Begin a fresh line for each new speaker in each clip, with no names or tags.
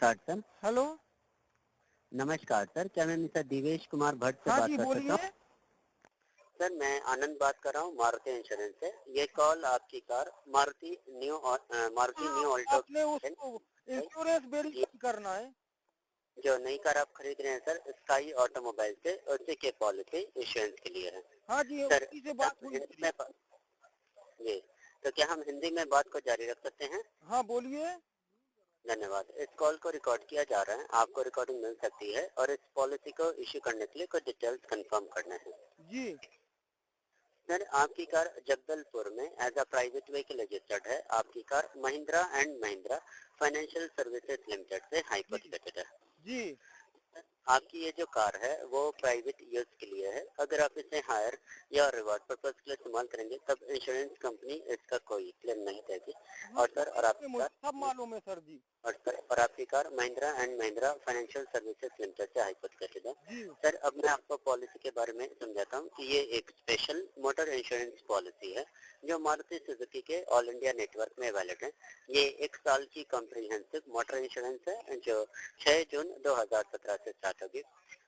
नमस्कार sir.
Hello.
नमस्कार sir, क्या मैं मिस्टर दिवेश कुमार भट्ट से
हाँ
बात
जी,
कर सकता
बोलिए।
हूँ? सर मैं आनंद बात कर रहा हूँ मारुति इंश्योरेंस से। ये कॉल आपकी कार मारुति न्यू
हाँ,
ऑल्टो
आपने उसको इंश्योरेंस वेरीफाई करना है।
जो नई कार आप खरीद रहे हैं सर, स्काई ऑटोमोबाइल से, उसी के पॉलिसी इंश्योरेंस के लिए है।
हाँ जी,
सर
उसी से बात हुई
हिंदी
थी।
में जी, तो क्या हम हिंदी में बात को जारी रख सकते हैं?
हाँ बोलिए।
धन्यवाद। इस कॉल को रिकॉर्ड किया जा रहा है, आपको रिकॉर्डिंग मिल सकती है और इस पॉलिसी को इश्यू करने के लिए कुछ डिटेल्स कंफर्म करना है।
जी
सर आपकी कार जगदलपुर में as a private vehicle registered है। आपकी car Mahindra and Mahindra Financial Services Limited से हाइपोथेकेटेड है।
जी
आपकी ये जो कार है वो प्राइवेट यूज के लिए है। अगर आप इसे हायर या रिवॉर्ड पर्पज के लिए इस्तेमाल करेंगे तब इंश्योरेंस कंपनी इसका कोई क्लेम नहीं देगी।
हाँ,
और सर और आपकी
मुझे
कार
सब मालूम है सर जी।
और आपकी car Mahindra and Mahindra Financial Services Limited से हाइपोथेकेटेड है।
जी
सर अब मैं आपको पॉलिसी के बारे में समझाता हूँ कि ये एक स्पेशल मोटर इंश्योरेंस पॉलिसी है जो मारुति सुजुकी के ऑल इंडिया नेटवर्क में वैलिड है। ये 1 साल की कॉम्प्रिहेंसिव मोटर इंश्योरेंस है जो 6 जून 2017 से स्टार्ट होगी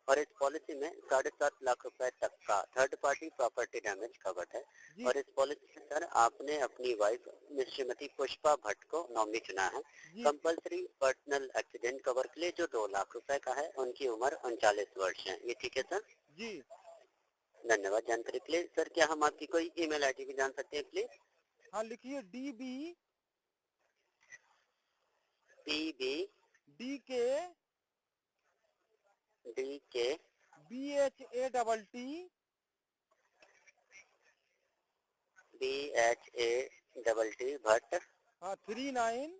और इस पॉलिसी में 7.5 लाख रुपए तक का third party property damage covered है।
जी
और इस पॉलिसी में सर आपने अपनी वाइफ श्रीमती पुष्पा भट्ट को नॉमिनी चुना है।
जी
कंपल्सरी पर्सनल एक्सीडेंट कवर के लिए जो 2 लाख रुपए का है, उनकी उम्र 39 वर्ष है। ये ठीक है सर?
जी।
धन्यवाद जानकारी के लिए। सर क्या हम आपकी कोई ईमेल आईडी भी जान सकते हैं प्लीज?
हाँ लिखिए DB
PB
DK
DK
BHATT
BHATT Bhatt
हाँ 39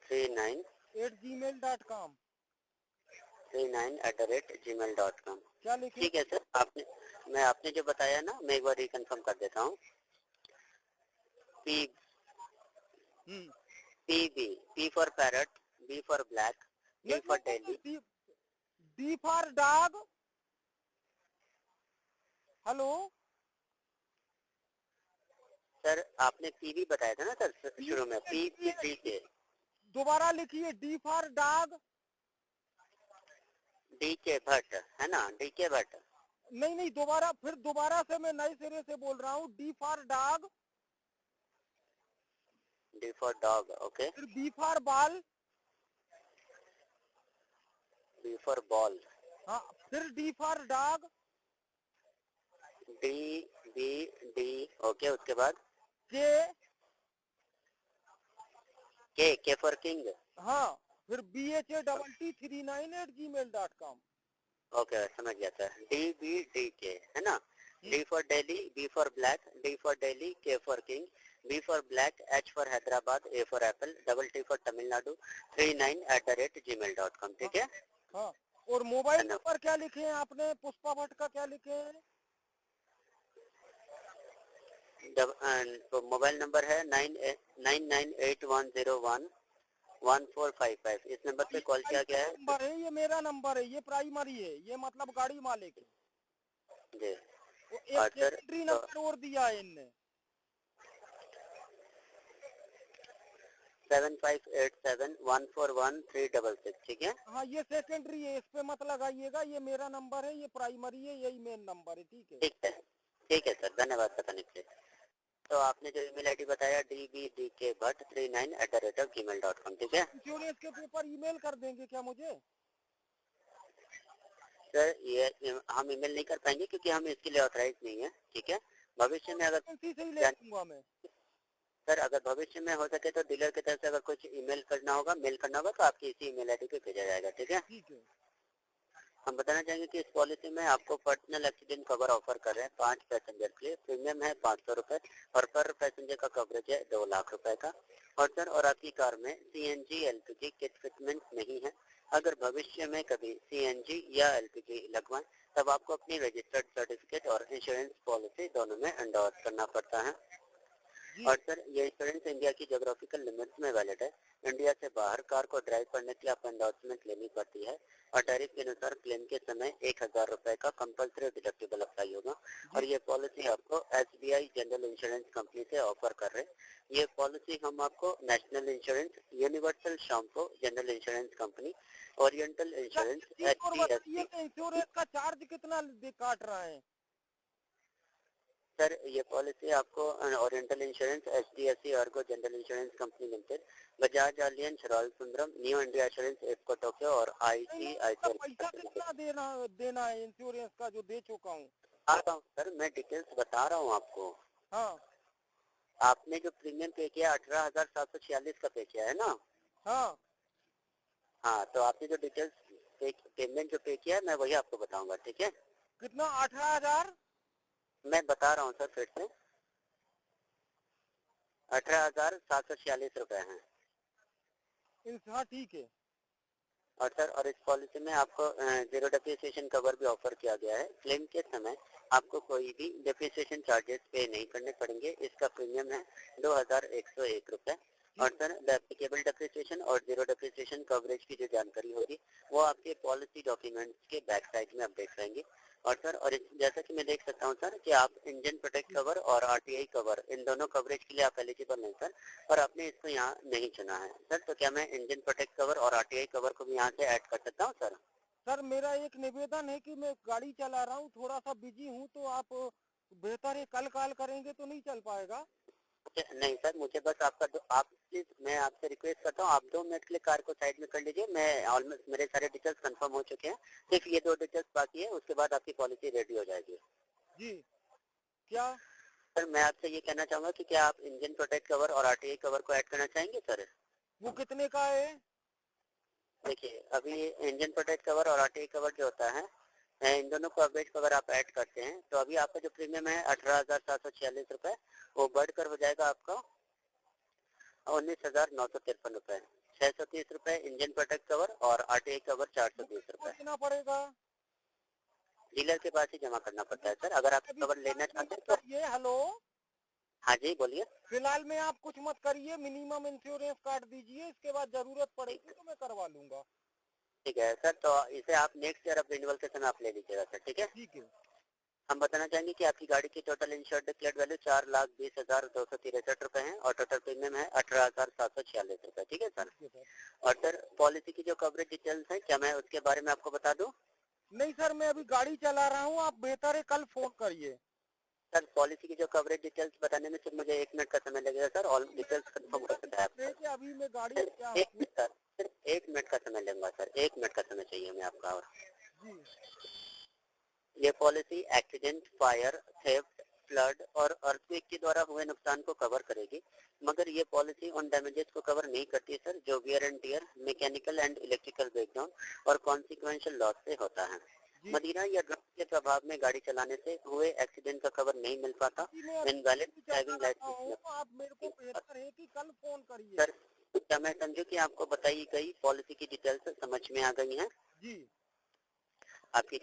39
@gmail.com।
39@gmail.com।
क्या लिखे?
ठीक है सर, आपने जो बताया ना, मैं एक बार रिकन्फर्म कर देता हूँ। P for parrot, B for black, D for Delhi.
D for dog. Hello.
Sir आपने PB बताया था ना सर शुरू में, P के।
दोबारा लिखिए D for dog.
DK Bhatt है ना, DK भट्ट।
नहीं दोबारा से मैं नए सिरे से बोल रहा हूँ। D for dog,
D for dog, okay.
फिर B for ball,
B for ball,
हाँ फिर D for dog,
D B D, okay. उसके बाद K फॉर किंग,
हाँ फिर BHATT 39@gmail.com।
ओके समझ गया सर। DBDK है ना। D for Delhi, B for black, D for Delhi, K for king, B for black, H for Hyderabad, A for Apple, T for Tamil Nadu, 39@gmail.com। ठीक है।
हाँ और मोबाइल नंबर क्या लिखे हैं आपने? पुष्पा भट्ट का क्या लिखे हैं?
तो मोबाइल नंबर है 9981011455। इस नंबर पे कॉल किया गया है
नंबर है, ये मेरा नंबर है, ये प्राइमरी है, ये मतलब गाड़ी मालिक है
जी।
वो एक
और सर
सेकेंडरी नंबर और दिया है इनने।
7587141366। ठीक है।
हाँ ये सेकेंडरी है, इस पे मत लगाइएगा, ये मेरा नंबर है, ये प्राइमरी है, यही मेन नंबर है। ठीक है।
ठीक है सर, धन्यवाद बताने के लिए। तो आपने जो ईमेल आईडी बताया DBDK भट्ट 39@gmail.com। ठीक है
इंश्योरेंस के पेपर ईमेल कर देंगे क्या मुझे?
सर, ये हम ईमेल नहीं कर पाएंगे क्योंकि हम इसके लिए ऑथराइज नहीं है। ठीक है। भविष्य में अगर
से ही ले लूंगा मैं।
सर अगर भविष्य में हो सके तो डीलर की तरफ से अगर कुछ ईमेल करना होगा, मेल करना होगा, तो आपकी इसी ईमेल आईडी पे भेजा जाएगा। ठीक है।
ठीक है।
हम बताना चाहेंगे कि इस पॉलिसी में आपको पर्सनल एक्सीडेंट कवर ऑफर कर रहे हैं 5 पैसेंजर के लिए। प्रीमियम है 500 रुपए और पर पैसेंजर का कवरेज है 2 लाख रुपए का। और सर और आपकी कार में CNG LPG किट फिटमेंट नहीं है। अगर भविष्य में कभी CNG या LPG लगवाएं तब आपको अपनी रजिस्टर्ड सर्टिफिकेट और इंश्योरेंस पॉलिसी दोनों में एंडोर्स करना पड़ता है।
जी।
और सर ये इंश्योरेंस इंडिया की ज्योग्राफिकल लिमिट्स में वैलिड है। इंडिया से बाहर कार को ड्राइव करने के लिए आपको एंडोर्समेंट लेनी पड़ती है और टैरिफ के अनुसार क्लेम के समय 1000 रुपए का कंपल्सरी डिडक्टिबल अप्लाई होगा। और
जी।
ये पॉलिसी आपको SBI जनरल इंश्योरेंस कंपनी से ऑफर कर रहे हैं। ये पॉलिसी हम आपको national insurance, universal Sompo general insurance company, oriental
sir
insurance,
एक चीज और बताइए
HDFC।
कि इंश्योरेंस का चार्ज कितना काट रहा है?
सर ये पॉलिसी आपको oriental insurance, HDFC Ergo general insurance company limited, Bajaj aliens, royal Sundaram, new India insurance, IFFCO Tokyo और
नहीं, इसका पैसा
ICICI।
कितना देना देना है इंश्योरेंस का जो दे चुका हूँ?
आ रहा हूँ सर, मैं डिटेल्स बता रहा हूँ आपको।
हाँ।
आपने जो प्रीमियम पे किया 18,746 का पे किया है ना?
हाँ।
हाँ, तो आपने जो डिटेल्स पेमेंट जो पे किया है मैं वही आपको बताऊंगा, ठीक है?
कितना? 18,000?
मैं बता रहा हूँ सर फिर से, 18,746 रुपए हैं।
हाँ ठीक है।
और सर और इस पॉलिसी में आपको जीरो डेप्रिसिएशन कवर भी ऑफर किया गया है। क्लेम के समय आपको कोई भी डेप्रिसिएशन चार्जेस पे नहीं करने पड़ेंगे। इसका प्रीमियम है 2,101 रुपए। और सर एप्लीकेबल डेप्रिसिएशन और जीरो डेप्रिसिएशन कवरेज की जो जानकारी होगी वो आपके पॉलिसी डॉक्यूमेंट्स के बैक साइड में अपडेट रहेंगे। और सर और जैसा कि मैं देख सकता हूँ सर कि आप इंजन प्रोटेक्ट कवर और RTI कवर इन दोनों कवरेज के लिए आप एलिजिबल हैं सर, पर आपने इसको यहाँ नहीं चुना है सर। तो क्या मैं इंजन प्रोटेक्ट कवर और RTI कवर को भी यहाँ से ऐड कर सकता हूँ सर?
सर मेरा एक निवेदन है कि मैं गाड़ी चला रहा हूँ, थोड़ा सा बिजी हूँ, तो आप बेहतर है कल कॉल करेंगे तो नहीं चल पाएगा?
नहीं सर, मुझे बस आप प्लीज, मैं आपसे रिक्वेस्ट करता हूँ, आप 2 मिनट के लिए कार को साइड में कर लीजिए। मैं ऑलमोस्ट मेरे सारे डिटेल्स कंफर्म हो चुके हैं, सिर्फ ये 2 डिटेल्स बाकी है, उसके बाद आपकी पॉलिसी रेडी हो जाएगी।
जी। क्या?
सर मैं आपसे ये कहना चाहूंगा कि क्या आप इंजन प्रोटेक्ट कवर और RTI कवर को ऐड करना चाहेंगे सर?
वो कितने का है?
देखिए अभी इंजन प्रोटेक्ट कवर और RTI कवर जो होता है, इन दोनों को कवरेज अगर आप ऐड करते हैं तो अभी आपका जो प्रीमियम है 18,746 रुपए, वो बढ़कर हो जाएगा आपका 19,953 रुपए। 630 रुपए इंजन प्रोटेक्ट कवर और RTI कवर
वो
420
किसको
रुपए।
देना पड़ेगा?
डीलर के पास ही जमा करना पड़ता है सर, अगर आप
अभी
कवर लेना
फिलहाल में
चाहते
मत
हैं तो।
करिए। हेलो।
हाँ जी बोलिए।
फिलहाल में आप कुछ मत करिए, मिनिमम इंश्योरेंस काट दीजिए, इसके बाद जरूरत पड़ेगी
ठीक
तो मैं करवा लूंगा।
ठीक है सर, तो इसे आप नेक्स्ट ईयर ऑफ रिन्यूअल के समय आप ले लीजिएगा सर, ठीक है?
ठीक है।
हम बताना चाहेंगे कि आपकी गाड़ी की टोटल इंश्योर्ड डिक्लेयर्ड वैल्यू 4,20,263 रुपए है और टोटल प्रीमियम है 18,746 रुपए, ठीक है सर?
ठीक है सर।
और सर पॉलिसी की जो कवरेज डिटेल्स है, क्या मैं उसके बारे में आपको बता दूं?
नहीं सर, मैं अभी गाड़ी चला रहा हूँ, आप बेहतर है कल फोन करिए।
सर पॉलिसी की जो कवरेज डिटेल्स बताने में सिर्फ मुझे 1 मिनट का समय लगेगा सर, ऑल डिटेल्स कंफर्म हो चुका है आपका।
देखिए अभी मैं गाड़ी
सिर्फ
गया
एक
हूँ।
मिनट सर, सिर्फ 1 मिनट का समय लूंगा सर, 1 मिनट का समय चाहिए हमें आपका। और
जी।
ये policy accident, fire, theft, flood और अर्थक्वेक के द्वारा हुए नुकसान को कवर करेगी, मगर ये पॉलिसी उन डैमेजेस को कवर नहीं करती है सर जो wear and tear, mechanical and electrical breakdown और कॉन्सिक्वेंशियल लॉस से होता है।
जी।
मदिरा या ड्रग्स के प्रभाव में गाड़ी चलाने से हुए एक्सीडेंट का कवर नहीं मिल पाता।
जी, मैं अभी
इनवैलिड
गाड़ी चला
ड्राइविंग
रहा हूँ,
लाइसेंस।
आप मेरे को बेहतर है कि कल फोन करिए।
सर क्या मैं समझू कि आपको बताई गई पॉलिसी की डिटेल्स समझ में आ गई हैं?
जी।
आपकी